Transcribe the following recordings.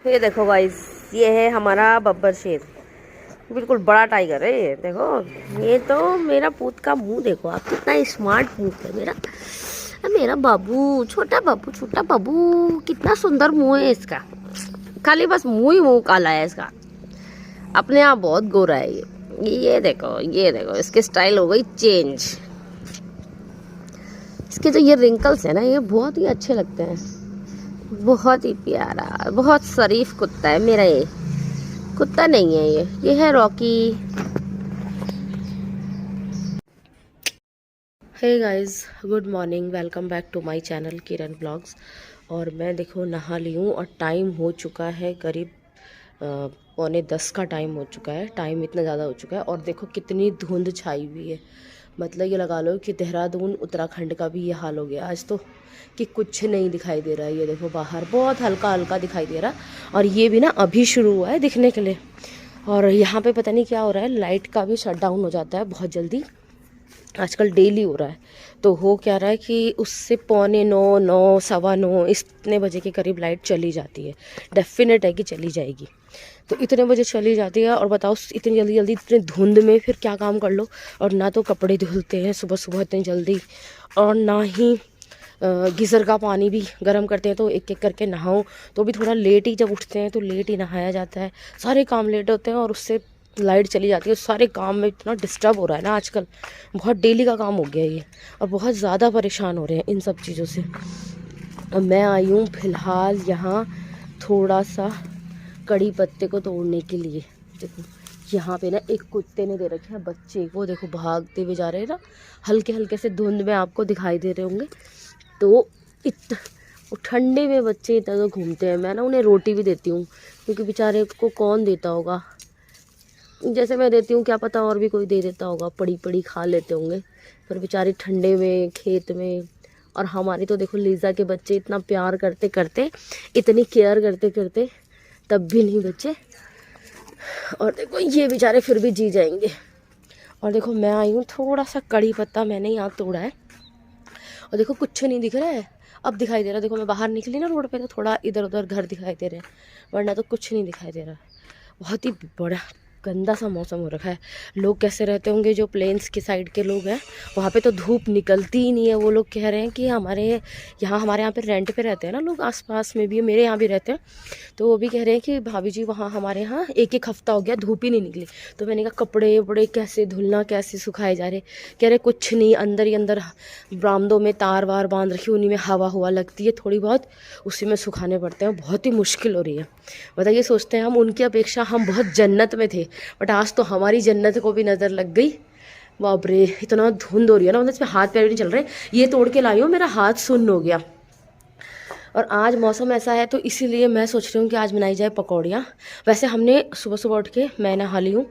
ये देखो गाइस, ये है हमारा बब्बर शेर। बिल्कुल बड़ा टाइगर है ये। देखो, ये तो मेरा पूत का मुंह देखो आप, कितना स्मार्ट मुंह है मेरा। मेरा बाबू, छोटा बाबू, छोटा बाबू, कितना सुंदर मुंह है इसका। खाली बस मुंह ही मुंह काला है इसका, अपने आप बहुत गोरा है ये देखो, ये देखो, इसकी स्टाइल हो गई चेंज। इसके जो ये रिंकल्स है ना, ये बहुत ही अच्छे लगते हैं। बहुत ही प्यारा, बहुत शरीफ कुत्ता है मेरा ये। कुत्ता नहीं है ये है Rocky. Hey guys, good morning, welcome back to my channel Kiran blogs. और मैं देखो नहा ली हूँ और टाइम हो चुका है करीब 9:45 का टाइम हो चुका है। टाइम इतना ज़्यादा हो चुका है और देखो कितनी धुंध छाई हुई है। मतलब ये लगा लो कि देहरादून उत्तराखंड का भी ये हाल हो गया आज तो, कि कुछ नहीं दिखाई दे रहा है। ये देखो बाहर बहुत हल्का हल्का दिखाई दे रहा है और ये भी ना अभी शुरू हुआ है दिखने के लिए। और यहाँ पे पता नहीं क्या हो रहा है, लाइट का भी शट डाउन हो जाता है बहुत जल्दी, आजकल डेली हो रहा है। तो हो क्या रहा है कि उससे 8:45, 9, 9:15 इतने बजे के करीब लाइट चली जाती है। डेफिनेट है कि चली जाएगी। तो इतने बजे चली जाती है और बताओ इतनी जल्दी जल्दी इतने धुंध में फिर क्या काम कर लो। और ना तो कपड़े धुलते हैं सुबह सुबह इतनी जल्दी, और ना ही गीज़र का पानी भी गर्म करते हैं तो एक एक करके नहाओ। तो भी थोड़ा लेट ही, जब उठते हैं तो लेट ही नहाया जाता है। सारे काम लेट होते हैं और उससे लाइट चली जाती है। सारे काम में इतना डिस्टर्ब हो रहा है ना आजकल, बहुत डेली का काम हो गया ये। और बहुत ज़्यादा परेशान हो रहे हैं इन सब चीज़ों से। और मैं आई हूँ फ़िलहाल यहाँ थोड़ा सा कड़ी पत्ते को तोड़ने के लिए। देखो यहाँ पे ना एक कुत्ते ने दे रखे हैं बच्चे को, देखो भागते हुए जा रहे हैं ना, हल्के हल्के से धुंध में आपको दिखाई दे रहे होंगे। तो ठंडे में बच्चे इतना तो घूमते हैं। मैं ना उन्हें रोटी भी देती हूँ, क्योंकि बेचारे को कौन देता होगा। जैसे मैं देती हूँ क्या पता और भी कोई दे देता होगा, पड़ी पड़ी खा लेते होंगे। पर बेचारे ठंडे में खेत में। और हमारी तो देखो लीज़ा के बच्चे इतना प्यार करते करते, इतनी केयर करते करते तब भी नहीं बचे। और देखो ये बेचारे फिर भी जी जाएंगे। और देखो मैं आई हूँ, थोड़ा सा कड़ी पत्ता मैंने यहाँ तोड़ा है। और देखो कुछ नहीं दिख रहा है, अब दिखाई दे रहा है। देखो मैं बाहर निकली ना रोड पे तो थोड़ा इधर उधर घर दिखाई दे रहे हैं, वरना तो कुछ नहीं दिखाई दे रहा। बहुत ही बड़ा गंदा सा मौसम हो रखा है। लोग कैसे रहते होंगे जो प्लेन्स की साइड के लोग हैं, वहाँ पे तो धूप निकलती ही नहीं है। वो लोग कह रहे हैं कि हमारे यहाँ पे रेंट पे रहते हैं ना लोग, आसपास में भी, मेरे यहाँ भी रहते हैं। तो वो भी कह रहे हैं कि भाभी जी वहाँ हमारे यहाँ एक एक हफ्ता हो गया धूप ही नहीं निकली। तो मैंने कहा कपड़े वपड़े कैसे धुलना, कैसे सुखाए जा रहे। कह रहे कुछ नहीं, अंदर ही अंदर बरामदों में तार वार बांध रखी, उन्हीं में हवा हुआ लगती है थोड़ी बहुत, उसी में सुखाने पड़ते हैं। बहुत ही मुश्किल हो रही है। बताइए, सोचते हैं हम उनकी अपेक्षा हम बहुत जन्नत में थे, बट आज तो हमारी जन्नत को भी नज़र लग गई। बाप रे, इतना धुंध हो रही है ना, मतलब इसमें हाथ पैर भी नहीं चल रहे। ये तोड़ के लाई हूँ, मेरा हाथ सुन्न हो गया। और आज मौसम ऐसा है तो इसीलिए मैं सोच रही हूँ कि आज बनाई जाए पकौड़ियाँ। वैसे हमने सुबह सुबह उठ के मैं नहा ली हूँ,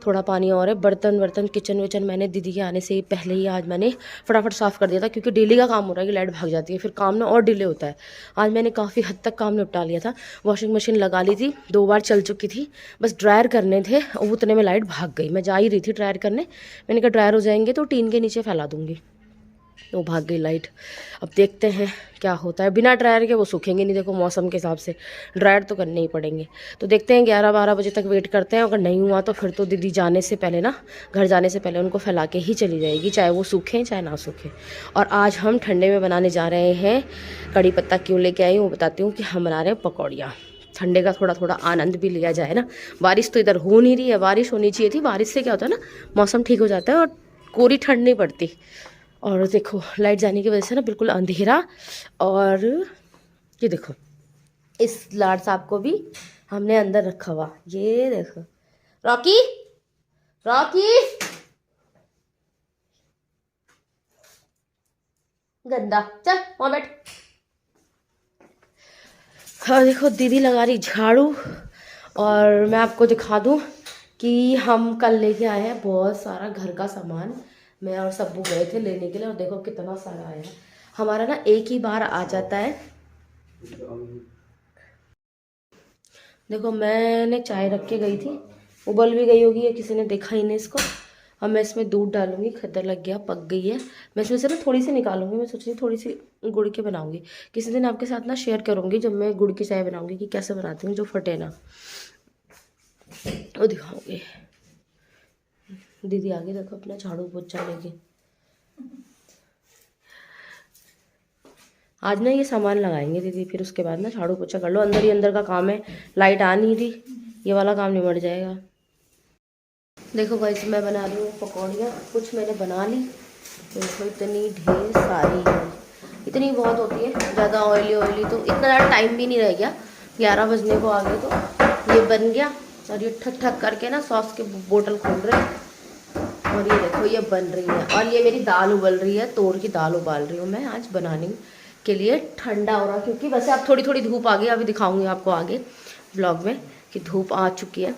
थोड़ा पानी और है, बर्तन वर्तन किचन विचन मैंने दीदी के आने से पहले ही आज मैंने फटाफट साफ़ कर दिया था, क्योंकि डेली का काम हो रहा है कि लाइट भाग जाती है, फिर काम ना और डिले होता है। आज मैंने काफ़ी हद तक काम निपटा लिया था। वॉशिंग मशीन लगा ली थी, 2 बार चल चुकी थी, बस ड्रायर करने थे, उतने में लाइट भाग गई। मैं जा ही रही थी ड्रायर करने, मैंने कहा ड्रायर हो जाएंगे तो टीन के नीचे फैला दूँगी, वो भाग गई लाइट। अब देखते हैं क्या होता है। बिना ड्रायर के वो सूखेंगे नहीं, देखो मौसम के हिसाब से ड्रायर तो करने ही पड़ेंगे। तो देखते हैं 11-12 बजे तक वेट करते हैं। अगर नहीं हुआ तो फिर तो दीदी जाने से पहले ना, घर जाने से पहले उनको फैला के ही चली जाएगी, चाहे वो सूखें चाहे ना सूखें। और आज हम ठंडे में बनाने जा रहे हैं कड़ी पत्ता। क्यों लेके आई हूँ बताती हूँ, कि हम बना रहे हैं पकौड़ियाँ। ठंडे का थोड़ा थोड़ा आनंद भी लिया जाए ना। बारिश तो इधर हो नहीं रही है, बारिश होनी चाहिए थी। बारिश से क्या होता है ना, मौसम ठीक हो जाता है और कोरी ठंड नहीं पड़ती। और देखो लाइट जाने की वजह से ना बिल्कुल अंधेरा। और ये देखो इस लाड साहब को भी हमने अंदर रखा हुआ, ये देखो। रॉकी, रॉकी, गंदा, चल वहाँ बैठ। हाँ देखो दीदी लगा रही झाड़ू। और मैं आपको दिखा दूँ कि हम कल लेके आए हैं बहुत सारा घर का सामान। मैं और सब्बू गए थे लेने के लिए, और देखो कितना सारा आया है। हमारा ना एक ही बार आ जाता है। देखो मैंने चाय रख के गई थी, उबल भी गई होगी, ये किसी ने देखा ही नहीं इसको। अब मैं इसमें दूध डालूंगी, खद्दर लग गया, पक गई है। मैं इसमें से ना थोड़ी सी निकालूंगी, मैं सोच रही थोड़ी सी गुड़ की बनाऊंगी। किसी दिन आपके साथ ना शेयर करूंगी जब मैं गुड़ की चाय बनाऊंगी कि कैसे बनाती हूँ, जो फटे ना, वो दिखाऊंगी। दीदी आगे देखो अपना झाड़ू पोछा लेके। आज ना ये सामान लगाएंगे दीदी, फिर उसके बाद ना झाड़ू पोछा कर लो। अंदर ही अंदर का काम है, लाइट आ नहीं रही, ये वाला काम निमट जाएगा। देखो गाइस मैं बना रही हूँ पकौड़ियाँ, कुछ मैंने बना ली। देखो इतनी ढेर सारी है, इतनी बहुत होती है, ज़्यादा ऑयली ऑयली तो इतना ज़्यादा टाइम भी नहीं रह गया, 11 बजने को आ गए तो ये बन गया। और ये ठक ठक करके ना सॉस के बोतल खोल रहे हैं। और ये देखो ये बन रही है, और ये मेरी दाल उबल रही है, तोर की दाल उबाल रही हूँ मैं आज बनाने के लिए। ठंडा हो रहा क्योंकि वैसे अब थोड़ी थोड़ी धूप आ गई, अभी दिखाऊंगी आपको आगे ब्लॉग में कि धूप आ चुकी है।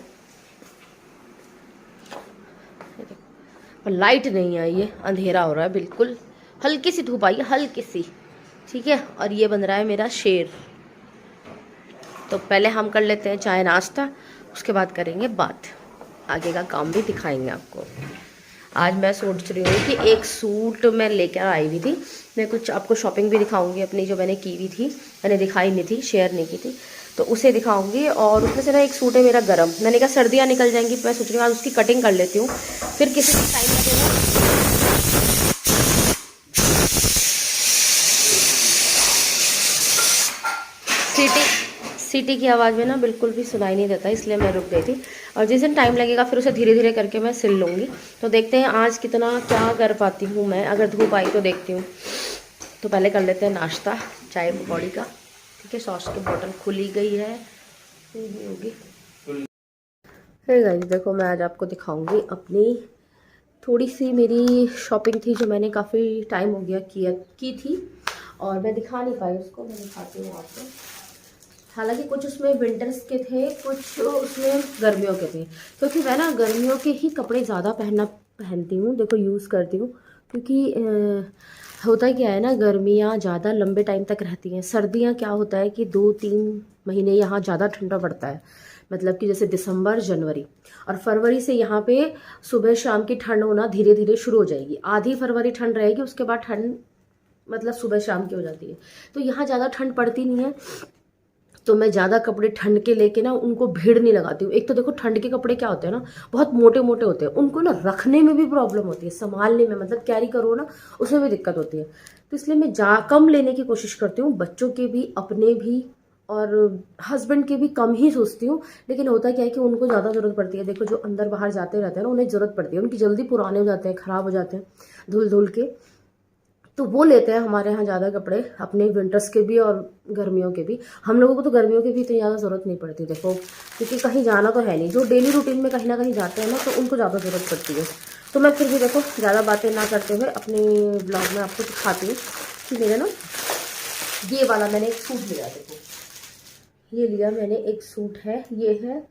पर लाइट नहीं आई है, अंधेरा हो रहा है बिल्कुल, हल्की सी धूप आई है, हल्की सी, ठीक है। और ये बन रहा है मेरा शेर। तो पहले हम कर लेते हैं चाय नाश्ता, उसके बाद करेंगे बात, आगे का काम भी दिखाएंगे आपको। आज मैं सोच रही हूँ कि एक सूट मैं लेकर आई हुई थी, मैं कुछ आपको शॉपिंग भी दिखाऊंगी अपनी, जो मैंने की हुई थी, मैंने दिखाई नहीं थी, शेयर नहीं की थी, तो उसे दिखाऊंगी। और उसमें से ना एक सूट है मेरा गरम, मैंने कहा सर्दियाँ निकल जाएंगी, मैं सोच रही हूँ आज उसकी कटिंग कर लेती हूँ, फिर किसी भी टाइम लगेगा। सीटी की आवाज़ में ना बिल्कुल भी सुनाई नहीं देता, इसलिए मैं रुक गई थी। और जिस दिन टाइम लगेगा फिर उसे धीरे धीरे करके मैं सिल लूँगी। तो देखते हैं आज कितना क्या कर पाती हूँ मैं, अगर धूप आई तो देखती हूँ। तो पहले कर लेते हैं नाश्ता चाय पकौड़ी का, ठीक है। सॉस की बोतल खुली गई है, होगी। हे गाइस देखो मैं आज आपको दिखाऊंगी अपनी थोड़ी सी मेरी शॉपिंग थी, जो मैंने काफ़ी टाइम हो गया की थी, और मैं दिखा नहीं पाई उसको, मैं दिखाती हूँ आपको। हालांकि कुछ उसमें विंटर्स के थे, कुछ उसमें गर्मियों के थे, क्योंकि मैं ना गर्मियों के ही कपड़े ज़्यादा पहनती हूँ, देखो यूज़ करती हूँ। क्योंकि होता क्या है ना, गर्मियाँ ज़्यादा लंबे टाइम तक रहती हैं, सर्दियाँ क्या होता है कि 2-3 महीने यहाँ ज़्यादा ठंडा पड़ता है। मतलब कि जैसे दिसंबर जनवरी, और फरवरी से यहाँ पे सुबह शाम की ठंड होना धीरे धीरे शुरू हो जाएगी। आधी फरवरी ठंड रहेगी, उसके बाद ठंड मतलब सुबह शाम की हो जाती है। तो यहाँ ज़्यादा ठंड पड़ती नहीं है, तो मैं ज़्यादा कपड़े ठंड के लेके ना उनको भीड़ नहीं लगाती हूँ। एक तो देखो ठंड के कपड़े क्या होते हैं ना, बहुत मोटे मोटे होते हैं, उनको ना रखने में भी प्रॉब्लम होती है, संभालने में, मतलब कैरी करो ना उसमें भी दिक्कत होती है। तो इसलिए मैं कम लेने की कोशिश करती हूँ, बच्चों के भी अपने भी और हस्बैंड के भी कम ही सोचती हूँ। लेकिन होता क्या है कि उनको ज़्यादा ज़रूरत पड़ती है। देखो जो अंदर बाहर जाते रहते हैं ना, उन्हें ज़रूरत पड़ती है, उनकी जल्दी पुराने हो जाते हैं, ख़राब हो जाते हैं धुल धुल के, तो वो लेते हैं हमारे यहाँ ज़्यादा कपड़े, अपने विंटर्स के भी और गर्मियों के भी। हम लोगों को तो गर्मियों की भी इतनी ज़्यादा ज़रूरत नहीं पड़ती, देखो क्योंकि कहीं जाना तो है नहीं। जो डेली रूटीन में कहीं ना कहीं जाते हैं ना, तो उनको ज़्यादा ज़रूरत पड़ती है। तो मैं फिर भी देखो ज़्यादा बातें ना करते हुए अपने ब्लॉग में आपको दिखाती हूँ कि मेरा ना ये वाला मैंने एक सूट लिया। देखो ये लिया मैंने एक सूट है, ये है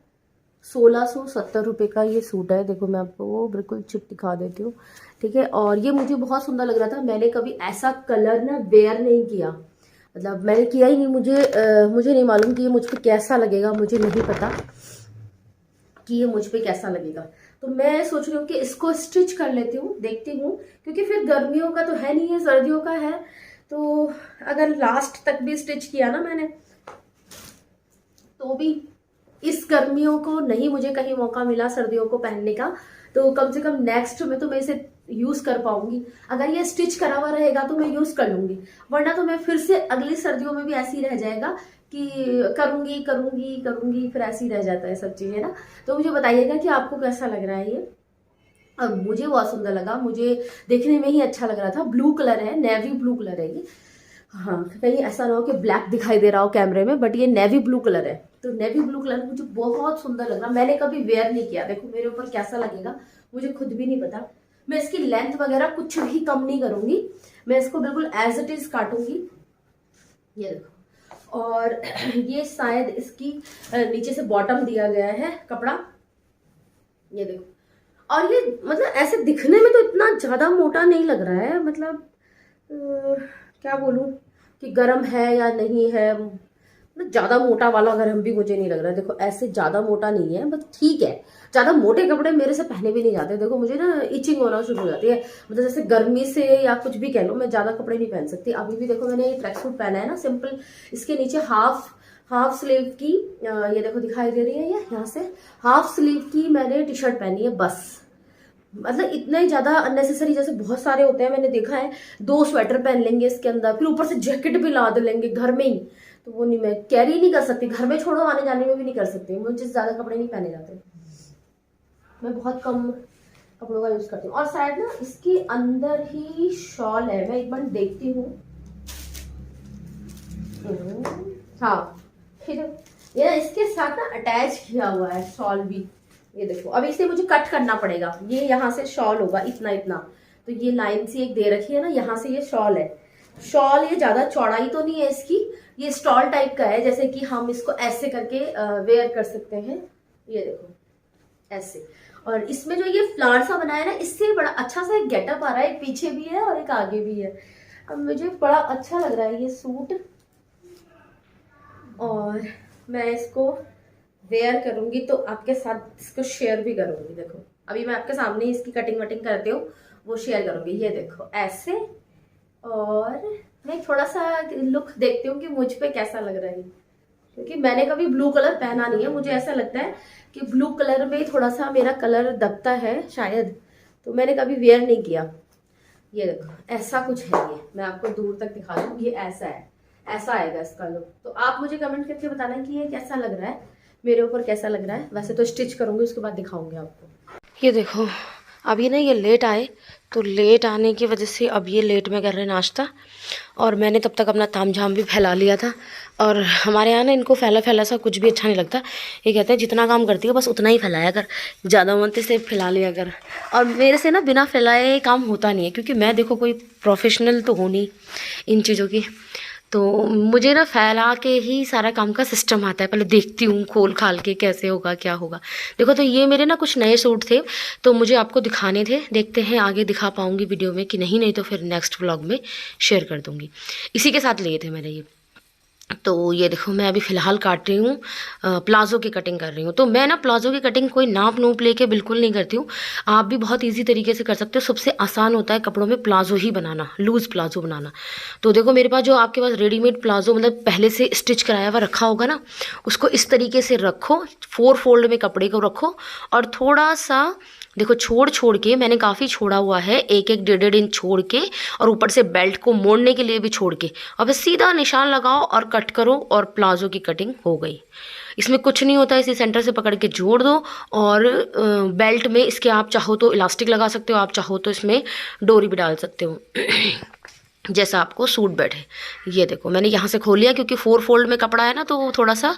1670 रुपये का ये सूट है। देखो मैं आपको वो बिल्कुल चिप दिखा देती हूँ, ठीक है। और ये मुझे बहुत सुंदर लग रहा था, मैंने कभी ऐसा कलर ना वेयर नहीं किया, मतलब मैंने किया ही नहीं। मुझे नहीं मालूम कि ये मुझ पर कैसा लगेगा, मुझे नहीं पता कि ये मुझ पर कैसा लगेगा। तो मैं सोच रही हूँ कि इसको स्टिच कर लेती हूँ, देखती हूँ, क्योंकि फिर गर्मियों का तो है नहीं है, सर्दियों का है। तो अगर लास्ट तक भी स्टिच किया ना मैंने, तो भी इस गर्मियों को नहीं मुझे कहीं मौका मिला सर्दियों को पहनने का, तो कम से कम नेक्स्ट में तो मैं इसे यूज कर पाऊंगी। अगर ये स्टिच करा हुआ रहेगा तो मैं यूज कर लूंगी, वरना तो मैं फिर से अगली सर्दियों में भी ऐसी रह जाएगा कि करूंगी करूंगी करूंगी, फिर ऐसी रह जाता है सब चीजें ना। तो मुझे बताइएगा कि आपको कैसा लग रहा है ये। और मुझे बहुत सुंदर लगा, मुझे देखने में ही अच्छा लग रहा था। ब्लू कलर है, नेवी ब्लू कलर है ये। हाँ कहीं ऐसा ना हो कि ब्लैक दिखाई दे रहा हो कैमरे में, बट ये नेवी ब्लू कलर है। तो नेवी ब्लू कलर मुझे बहुत सुंदर लगा, मैंने कभी वेयर नहीं किया, देखो मेरे ऊपर कैसा लगेगा मुझे खुद भी नहीं पता। मैं इसकी लेंथ वगैरह कुछ भी कम नहीं करूंगी, मैं इसको बिल्कुल एज इट इज काटूंगी, ये देखो। और ये शायद इसकी नीचे से बॉटम दिया गया है कपड़ा, ये देखो। और ये मतलब ऐसे दिखने में तो इतना ज्यादा मोटा नहीं लग रहा है, मतलब क्या बोलूं कि गर्म है या नहीं है, मतलब ज़्यादा मोटा वाला गरम भी मुझे नहीं लग रहा है। देखो ऐसे ज़्यादा मोटा नहीं है, बस ठीक है। ज़्यादा मोटे कपड़े मेरे से पहने भी नहीं जाते। देखो मुझे ना इचिंग होना शुरू हो जाती है, मतलब जैसे गर्मी से या कुछ भी कह लो, मैं ज़्यादा कपड़े नहीं पहन सकती। अभी भी देखो मैंने ये ट्रैक सूट पहना है ना, सिंपल। इसके नीचे हाफ स्लीव की, ये देखो दिखाई दे रही है, ये यहाँ से हाफ स्लीव की मैंने टी शर्ट पहनी है बस। मतलब इतना ही ज्यादा अननेसेसरी, जैसे बहुत सारे होते हैं, मैंने देखा है 2 स्वेटर पहन लेंगे इसके अंदर, फिर ऊपर से जैकेट भी लाद लेंगे घर में ही। तो वो नहीं, मैं कैरी नहीं कर सकती, घर में छोड़ो आने जाने में भी नहीं कर सकती, मुझे ज्यादा कपड़े नहीं पहने जाते। मैं बहुत कम कपड़ों का यूज करती हूँ। और शायद ना इसके अंदर ही शॉल है, मैं एक बार देखती हूँ। हाँ, फिर ये ना इसके साथ ना अटैच किया हुआ है शॉल भी। ये देखो, अब इसे मुझे कट करना पड़ेगा। ये यहाँ से शॉल होगा इतना इतना, तो ये लाइन सी एक दे रखी है ना, यहाँ से ये शॉल है। शॉल ये ज्यादा चौड़ाई तो नहीं है इसकी, ये स्टॉल टाइप का है, जैसे कि हम इसको ऐसे करके वेयर कर सकते हैं। ये देखो ऐसे। और इसमें जो ये फ्लावर सा बनाया है ना, इससे बड़ा अच्छा सा एक गेटअप आ रहा है। एक पीछे भी है और एक आगे भी है। अब मुझे बड़ा अच्छा लग रहा है ये सूट, और मैं इसको वेयर करूंगी तो आपके साथ इसको शेयर भी करूंगी। देखो अभी मैं आपके सामने इसकी कटिंग वटिंग करती हूँ, वो शेयर करूंगी। ये देखो ऐसे। और मैं थोड़ा सा लुक देखती हूँ कि मुझ पे कैसा लग रहा है, क्योंकि मैंने कभी ब्लू कलर पहना नहीं है। मुझे ऐसा लगता है कि ब्लू कलर में थोड़ा सा मेरा कलर दबता है शायद, तो मैंने कभी वेयर नहीं किया। ये देखो ऐसा कुछ है, ये मैं आपको दूर तक दिखा दूँ। ये ऐसा है, ऐसा आएगा इसका लुक। तो आप मुझे कमेंट करके बताना कि ये कैसा लग रहा है, मेरे ऊपर कैसा लग रहा है। वैसे तो स्टिच करूंगी, उसके बाद दिखाऊंगी आपको। ये देखो अभी ना ये लेट आए, तो लेट आने की वजह से अब ये लेट में कर रहे हैं नाश्ता, और मैंने तब तक अपना तामझाम भी फैला लिया था। और हमारे यहाँ ना इनको फैला फैला सा कुछ भी अच्छा नहीं लगता। ये कहते हैं जितना काम करती है बस उतना ही फैलाया कर, ज़्यादा मनते से फैला लिया कर। और मेरे से ना बिना फैलाए काम होता नहीं है, क्योंकि मैं देखो कोई प्रोफेशनल तो हूँ नहीं इन चीज़ों की। तो मुझे ना फैला के ही सारा काम का सिस्टम आता है। पहले देखती हूँ खोल खाल के कैसे होगा क्या होगा। देखो तो ये मेरे ना कुछ नए सूट थे, तो मुझे आपको दिखाने थे। देखते हैं आगे दिखा पाऊँगी वीडियो में कि नहीं, नहीं तो फिर नेक्स्ट व्लॉग में शेयर कर दूँगी। इसी के साथ लिए थे मैंने ये। तो ये देखो मैं अभी फ़िलहाल काट रही हूँ, प्लाज़ो की कटिंग कर रही हूँ। तो मैं ना प्लाज़ो की कटिंग कोई नाप नूप लेके बिल्कुल नहीं करती हूँ। आप भी बहुत इजी तरीके से कर सकते हो। सबसे आसान होता है कपड़ों में प्लाज़ो ही बनाना, लूज़ प्लाज़ो बनाना। तो देखो मेरे पास जो आपके पास रेडीमेड प्लाज़ो मतलब पहले से स्टिच कराया हुआ रखा होगा ना, उसको इस तरीके से रखो, 4 फोल्ड में कपड़े को रखो, और थोड़ा सा देखो छोड़ के, मैंने काफ़ी छोड़ा हुआ है, 1-1 1.5 इंच छोड़ के, और ऊपर से बेल्ट को मोड़ने के लिए भी छोड़ के, अब सीधा निशान लगाओ और कट करो, और प्लाजो की कटिंग हो गई। इसमें कुछ नहीं होता है, इसी सेंटर से पकड़ के जोड़ दो। और बेल्ट में इसके आप चाहो तो इलास्टिक लगा सकते हो, आप चाहो तो इसमें डोरी भी डाल सकते हो जैसा आपको सूट बैठे। ये देखो मैंने यहाँ से खोल लिया, क्योंकि 4 फोल्ड में कपड़ा है ना, तो वो थोड़ा सा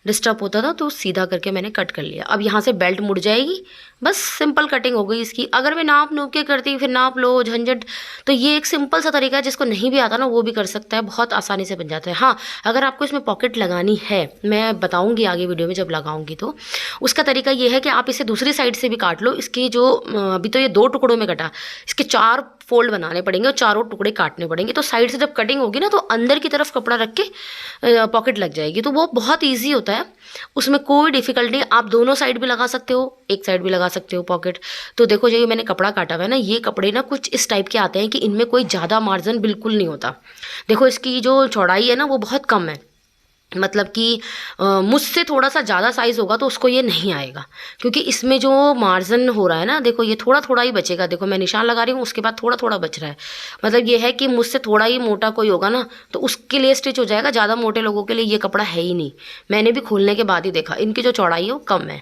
डिस्टर्ब होता था, तो सीधा करके मैंने कट कर लिया। अब यहाँ से बेल्ट मुड़ जाएगी, बस सिंपल कटिंग हो गई इसकी। अगर मैं नाप नूप के करती फिर नाप लो झंझट, तो ये एक सिंपल सा तरीका है, जिसको नहीं भी आता ना वो भी कर सकता है, बहुत आसानी से बन जाता है। हाँ, अगर आपको इसमें पॉकेट लगानी है, मैं बताऊँगी आगे वीडियो में जब लगाऊँगी, तो उसका तरीका ये है कि आप इसे दूसरी साइड से भी काट लो। इसकी जो अभी तो ये 2 टुकड़ों में कटा, इसके 4 फोल्ड बनाने पड़ेंगे और चारों टुकड़े काटने पड़ेंगे। तो साइड से जब कटिंग होगी ना, तो अंदर की तरफ कपड़ा रख के पॉकेट लग जाएगी। तो वो बहुत ईजी होता है, उसमें कोई डिफिकल्टी नहीं। आप दोनों साइड भी लगा सकते हो, एक साइड भी लगा सकते हो पॉकेट। तो देखो जो मैंने कपड़ा काटा हुआ है ना, ये कपड़े ना कुछ इस टाइप के आते हैं कि इनमें कोई ज़्यादा मार्जिन बिल्कुल नहीं होता। देखो इसकी जो चौड़ाई है ना वो बहुत कम है, मतलब कि मुझसे थोड़ा सा ज़्यादा साइज़ होगा तो उसको ये नहीं आएगा, क्योंकि इसमें जो मार्जिन हो रहा है ना, देखो ये थोड़ा थोड़ा ही बचेगा। देखो मैं निशान लगा रही हूँ, उसके बाद थोड़ा थोड़ा बच रहा है। मतलब ये है कि मुझसे थोड़ा ही मोटा कोई होगा ना, तो उसके लिए स्टिच हो जाएगा। ज़्यादा मोटे लोगों के लिए ये कपड़ा है ही नहीं। मैंने भी खोलने के बाद ही देखा, इनकी जो चौड़ाई है वो कम है।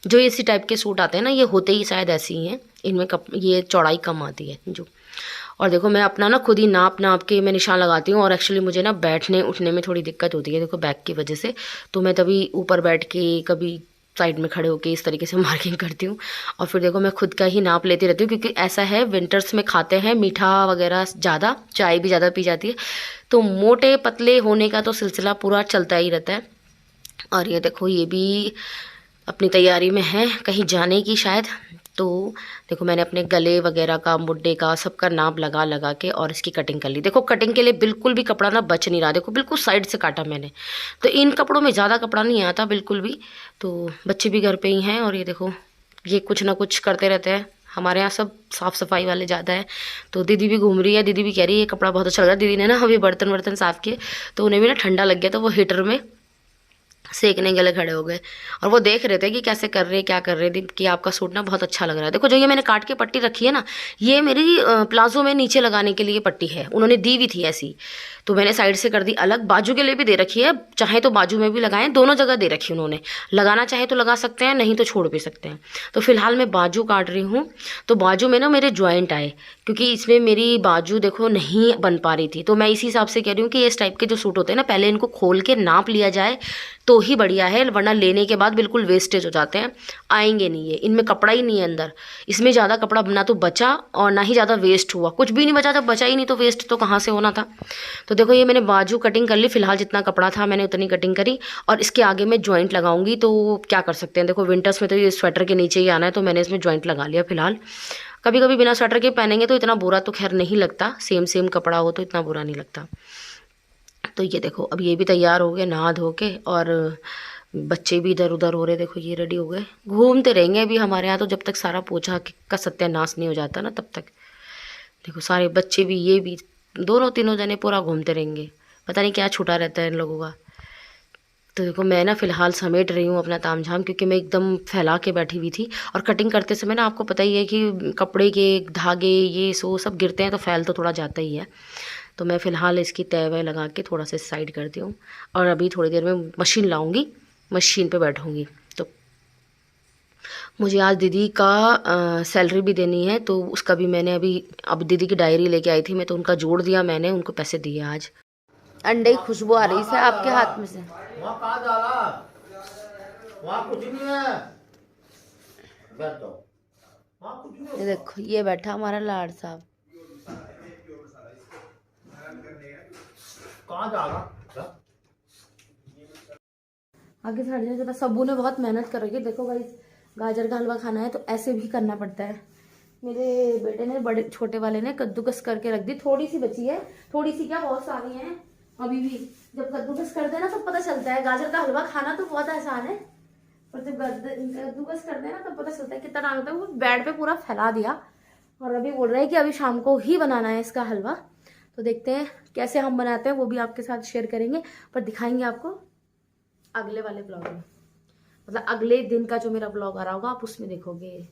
जो इसी टाइप के सूट आते हैं ना, ये होते ही शायद ऐसे ही हैं, इनमें ये चौड़ाई कम आती है जो। और देखो मैं अपना ना खुद ही नाप के मैं निशान लगाती हूँ। और एक्चुअली मुझे ना बैठने उठने में थोड़ी दिक्कत होती है, देखो बैक की वजह से, तो मैं तभी ऊपर बैठ के कभी साइड में खड़े होके इस तरीके से मार्किंग करती हूँ। और फिर देखो मैं खुद का ही नाप लेती रहती हूँ, क्योंकि ऐसा है विंटर्स में खाते हैं मीठा वगैरह ज़्यादा, चाय भी ज़्यादा पी जाती है, तो मोटे पतले होने का तो सिलसिला पूरा चलता ही रहता है। और ये देखो ये भी अपनी तैयारी में है कहीं जाने की शायद, तो देखो मैंने अपने गले वगैरह का, मुड्डे का, सबका नाप लगा लगा के और इसकी कटिंग कर ली। देखो कटिंग के लिए बिल्कुल भी कपड़ा ना बच नहीं रहा, देखो बिल्कुल साइड से काटा मैंने। तो इन कपड़ों में ज़्यादा कपड़ा नहीं आता बिल्कुल भी। तो बच्चे भी घर पे ही हैं और ये देखो ये कुछ ना कुछ करते रहते हैं। हमारे यहाँ सब साफ़ सफाई वाले ज़्यादा है। तो दीदी भी घूम रही है, दीदी भी कह रही है ये कपड़ा बहुत अच्छा लग रहा है। दीदी ने ना अभी बर्तन वर्तन साफ़ किए तो उन्हें भी ना ठंडा लग गया, तो वो हीटर में सेकने के लिए खड़े हो गए और वो देख रहे थे कि कैसे कर रहे हैं, क्या कर रहे थे, कि आपका सूट ना बहुत अच्छा लग रहा है। देखो जो ये मैंने काट के पट्टी रखी है ना, ये मेरी प्लाजो में नीचे लगाने के लिए पट्टी है, उन्होंने दी हुई थी ऐसी। तो मैंने साइड से कर दी अलग, बाजू के लिए भी दे रखी है, चाहे तो बाजू में भी लगाएं, दोनों जगह दे रखी उन्होंने। लगाना चाहे तो लगा सकते हैं, नहीं तो छोड़ भी सकते हैं। तो फिलहाल मैं बाजू काट रही हूँ। तो बाजू में ना मेरे ज्वाइंट आए, क्योंकि इसमें मेरी बाजू देखो नहीं बन पा रही थी। तो मैं इसी हिसाब से कह रही हूँ कि इस टाइप के जो सूट होते हैं ना, पहले इनको खोल के नाप लिया जाए तो ही बढ़िया है, वरना लेने के बाद बिल्कुल वेस्टेज हो जाते हैं, आएंगे नहीं। ये इनमें कपड़ा ही नहीं है अंदर, इसमें ज़्यादा कपड़ा ना तो बचा और ना ही ज़्यादा वेस्ट हुआ। कुछ भी नहीं बचा, जब बचा ही नहीं तो वेस्ट तो कहाँ से होना था। तो देखो ये मैंने बाजू कटिंग कर ली, फिलहाल जितना कपड़ा था मैंने उतनी कटिंग करी और इसके आगे मैं जॉइंट लगाऊंगी। तो क्या कर सकते हैं, देखो विंटर्स में तो ये स्वेटर के नीचे ही आना है, तो मैंने इसमें जॉइंट लगा लिया फिलहाल। कभी कभी बिना स्वेटर के पहनेंगे तो इतना बुरा तो खैर नहीं लगता, सेम सेम कपड़ा हो तो इतना बुरा नहीं लगता। तो ये देखो अब ये भी तैयार हो गए नहा धो के, और बच्चे भी इधर उधर हो रहे, देखो ये रेडी हो गए। घूमते रहेंगे अभी हमारे यहाँ तो, जब तक सारा पोछा का सत्यानाश नहीं हो जाता ना तब तक। देखो सारे बच्चे भी, ये भी, दोनों तीनों जने पूरा घूमते रहेंगे, पता नहीं क्या छूटा रहता है इन लोगों का। तो देखो मैं ना फ़िलहाल समेट रही हूँ अपना तामझाम, क्योंकि मैं एकदम फैला के बैठी हुई थी। और कटिंग करते समय ना आपको पता ही है कि कपड़े के धागे ये सो सब गिरते हैं तो फैल तो थोड़ा जाता ही है। तो मैं फ़िलहाल इसकी तय वय लगा के थोड़ा सा साइड करती हूँ और अभी थोड़ी देर में मशीन लाऊंगी, मशीन पे बैठूंगी। तो मुझे आज दीदी का सैलरी भी देनी है, तो उसका भी मैंने अब दीदी की डायरी लेके आई थी मैं, तो उनका जोड़ दिया मैंने, उनको पैसे दिए आज। अंडे की खुशबू आ रही है आपके हाथ में से। वहाँ कहाँ जा रहा? वहाँ कुछ नहीं है। बैठ जाओ। वहाँ कुछ नहीं ये है। देखो ये बैठा हमारा लाड साहब। कहाँ जा रहा? आगे से हट जाए, सबू ने बहुत मेहनत कर रखी है। देखो भाई गाजर का हलवा खाना है तो ऐसे भी करना पड़ता है। मेरे बेटे ने, बड़े छोटे वाले ने कद्दूकस करके रख दी, थोड़ी सी बची है, थोड़ी सी क्या बहुत सारी है अभी भी। जब कद्दूकस करते हैं ना तब पता चलता है, गाजर का हलवा खाना तो बहुत आसान है, पर जब कद्दूकस करते हैं ना तब पता चलता है कितना टाइम होता है। वो बेड पे पूरा फैला दिया और अभी बोल रहे हैं कि अभी शाम को ही बनाना है इसका हलवा। तो देखते हैं कैसे हम बनाते हैं, वो भी आपके साथ शेयर करेंगे, पर दिखाएंगे आपको अगले वाले ब्लॉग में। मतलब अगले दिन का जो मेरा ब्लॉग आ रहा होगा आप उसमें देखोगे।